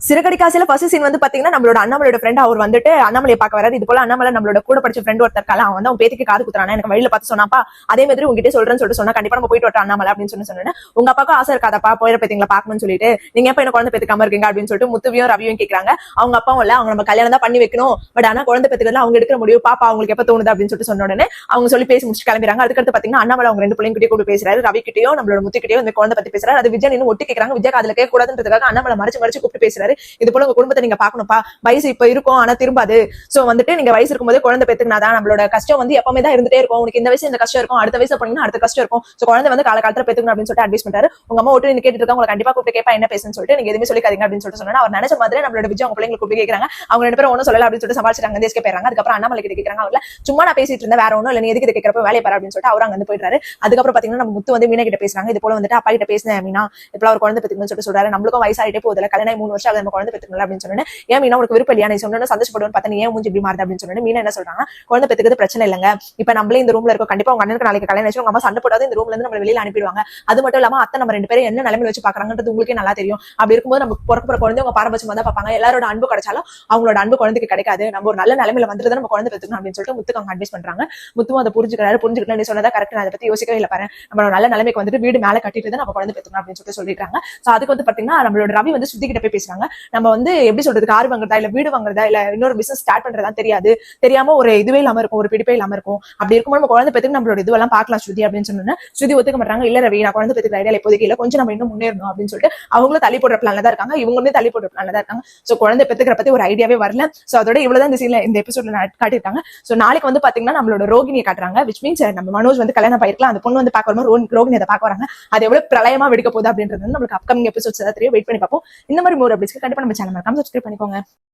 சிறுகடி காசில first scene வந்து பாத்தீங்கன்னா நம்மளோட அண்ணாமலையோட ஃப்ரெண்ட் அவர் வந்துட்டு அண்ணாமலையை பார்க்க வராது. இது போல அண்ணாமலை நம்மளோட கூட படிச்ச ஃப்ரெண்ட் ஒருத்தர் இருக்கால, அவன் வந்து அவன் பேத்திக்கு காது குத்துறானா, எனக்கு வழியில பார்த்து சொன்னாப்பா, அதே மாதிரி உங்ககிட்ட சொல்றேன்னு சொல்லிட்டு சொன்னா, கண்டிப்பா நம்ம போயிட்டு வரட்டும் அண்ணாமலை அப்படின்னு சொன்னேன். உங்க அப்பாவுக்கு ஆசை இருக்காதப்பா போயிட பேத்திங்களா பாக்கணும்னு சொல்லிட்டு, நீங்க எப்ப என்ன குழந்தை பேத்துக்காம இருக்கீங்க அப்படின்னு சொல்லிட்டு முத்துவியும் ரவியும் கேட்கறாங்க. அவங்க அப்பாவும் இல்ல, அவங்க நம்ம கல்யாணம் தான் பண்ணி வைக்கணும், பட் ஆனா குழந்தை பேத்துக்கு அவங்க எடுக்கிற முடியும் பாப்பா அவங்களுக்கு எப்ப தோணுது அப்படின்னு சொல்லிட்டு சொன்ன உடனே அவங்க சொல்லி பேசி முடிச்சு கிளம்பிறாங்க. அதுக்கடுத்து பாத்தீங்கன்னா அண்ணாமலை அவங்க ரெண்டு பிள்ளைங்க கிட்டே கூட பேசுறாரு, ரவி கிட்டயும் நம்மளோட முத்துக்கிட்டயும் இந்த குழந்தை பத்தி பேசுறாரு. அது விஜய் இன்னும் ஒட்டி கேட்கறாங்க. விஜய் அதுல கேட்க கூடாதுன்றதுக்காக அண்ணாமலை மறைச்சு கூப்பிட்டு பேசுறாரு. இது போல உங்க குடும்பத்தை நீங்க பாக்கணும்ப்பா, வயசு இப்ப இருக்கும் ஆனா திரும்பாது. சோ வந்துட்டு நீங்க வயசு இருக்கும்போது குழந்தை பெத்துக்கினாதான் நம்மளோட கஷ்டம் வந்து எப்பவுமே தான் இருந்துட்டே இருக்கும். உனக்கு இந்த வயசு இந்த கஷ்டம் இருக்கும், அடுத்த வயசு பண்ணீங்கன்னா அடுத்த கஷ்டம் இருக்கும். சோ குழந்தை வந்து காலகாலத்துல பெத்துக்கணும் அப்படின்னு சொல்லிட்டு அட்வைஸ் பண்றாரு. உங்க அம்மா ஓட்டு நீங்க கேட்டு உங்களை கண்டிப்பா கூப்பிட்டு கேட்பா என்ன பேசுன்னு சொல்லிட்டு நீங்க எதுவுமே சொல்லிக்காதீங்க அப்படின்னு சொல்லிட்டு சொன்னா, அவர் நினைச்ச மாதிரி நம்மளோட விஜய் அவங்க பிள்ளைங்களை கூப்பிட்டு கேட்கறாங்க. அவங்க ரெண்டு பேரும் ஒன்னும் சொல்லல அப்படின்னு சொல்லிட்டு சமாளிச்சாங்க, தேசிக்க போயிறாங்க. அதுக்கப்புறம் அண்ணாமலை கிட்ட கேட்கறாங்க, அவர்ல சும்மா நான் பேசிட்டு இருந்தேன் வேற ஒன்னும் இல்ல, நீ எதுக்கு கேட்கறப்ப வேலையை பாரு அப்படின்னு சொல்லிட்டு அவர் அங்க வந்து போயிடுறாரு. அதுக்கப்புறம் பாத்தீங்கன்னா நம்ம முத்து வந்து மீனா கிட்ட பேசுறாங்க. இது போல வந்துட்டு அப்பா கிட்ட பேசினேன் மீனா, இப்ப அவர் குழந்தை பெத்துக்கணும்னு சொல்லிட்டு சொல்றாரு. நம்மளுக்கும் வயசாயிட்டே போகுதுல, கல்யாணம் 3 வருஷம் ஆகுது, நம்ம குழந்தை பெத்துக்கணும் அப்படின்னு சொன்னேன். ஏன் மீனா உனக்கு விருப்பம் இல்லையா, நீ சொன்னா சந்தோஷப்படுவேன் பார்த்தா நீ ஏன் மூஞ்சி இப்படி மாறுது அப்படின்னு சொன்னேன். மீனா என்ன சொல்றாங்க, குழந்தை பெத்துக்கிறது பிரச்சனை இல்லங்க, இப்ப நம்மளே இந்த ரூம்ல இருக்கோம், கண்டிப்பா உங்க அண்ணனுக்கு நாளைக்கு கல்யாணம் ஆச்சு, உங்க அம்மா சண்டை போடாது இந்த ரூம்ல இருந்து நம்ம வெளியில அனுப்பிடுவாங்க. அது மட்டும் இல்லாம அத்தை நம்ம 2 பேரும் என்ன நிலைமையில வச்சு பாக்குறாங்கன்றது உங்களுக்கே நல்லா தெரியும். அப்படி இருக்கும்போது நம்ம பிறக்க குழந்தை உங்க பாரபட்சம் தான் பார்ப்பாங்க. எல்லாரோட அன்பு கிடைச்சாலும் அவங்களோட அன்பு குழந்தைக்கு கிடைக்காது. நம்ம ஒரு நல்ல நிலைமையில வந்துட்டு நம்ம குழந்தை பெத்துக்கணும் அப்படின்னு சொல்லிட்டு முத்துக்கு அவங்க அட்வைஸ் பண்றாங்க. முத்துவும் அதை புரிஞ்சுக்கிட்டு நீ சொன்னதா கரெக்ட், நான் அதை பத்தி யோசிக்கவே இல்லை பாரு, நம்ம நல்ல நிலைமைக்கு வந்துட்டு வீடு மேல கட்டிட்டு நம்ம குழந்தை பெத்துக்கணும் அப்படின்னு சொல்லிட்டு சொல்லிருக்காங்க. சோ அதுக்கு வந்து பாத்தீங்கன்னா நம்மளோட ரவி வந்து சுத்தி கிட்ட போய் பேசுறாங்க. நம்ம வந்து எப்படி சொல்றது, கார் வாங்குறதா இல்ல வீடு வாங்குறதா இல்ல இன்னொரு பிசினஸ் ஸ்டார்ட் பண்றதா தெரியாது, தெரியாம ஒரு இதுவே இல்லாம இருக்கும், ஒரு பிடிப்பே இல்லாம இருக்கும். அப்படி இருக்கும்போது நம்ம குழந்தை பெத்துக்கு நம்மளோட இதுவெல்லாம் பார்க்கலாம் ஸ்ருதி அப்படின்னு சொன்னா, ஸ்ருதி ஒத்துக்க மாட்டாங்க. இல்ல ரவி, நான் குழந்தை பெத்துக்கிற ஐடியா இப்போதைக்கு இல்ல, கொஞ்சம் நம்ம இன்னும் முன்னேறணும் அப்படின்னு சொல்லிட்டு அவங்களும் தள்ளி போடுற பிளான்ல தான் இருக்காங்க, இவங்களுமே தள்ளி போடுற பிளான்ல தான் இருக்காங்க. சோ குழந்தை பெத்துக்கிற பத்தி ஒரு ஐடியாவே வரல. சோ அதோட இவ்வளவுதான் இந்த சீன்ல இந்த எபிசோட்ல காட்டியிருக்காங்க. சோ நாளைக்கு வந்து பாத்தீங்கன்னா நம்மளோட ரோகிணியை காட்டுறாங்க, விச் மீன்ஸ் நம்ம மனோஜ் வந்து கல்யாணம் பண்ணிருக்கலாம், அந்த பொண்ணு வந்து பார்க்க வரும்போது ரோகிணி அதை பார்க்க வராங்க. அது எவ்வளவு பிரளயமா வெடிக்க போகுது அப்படின்றது நம்மளுக்கு அப்கமிங் எபிசோட்ஸ் ஏதாவது தெரியும், வெயிட் பண்ணி பார்ப்போம். இந்த மாதிரி மோர் அப்டேட்ஸ்க்கு கண்டிப்பா நம்ம சேனல் மறக்காம சப்ஸ்கிரைப் பண்ணிக்கோங்க.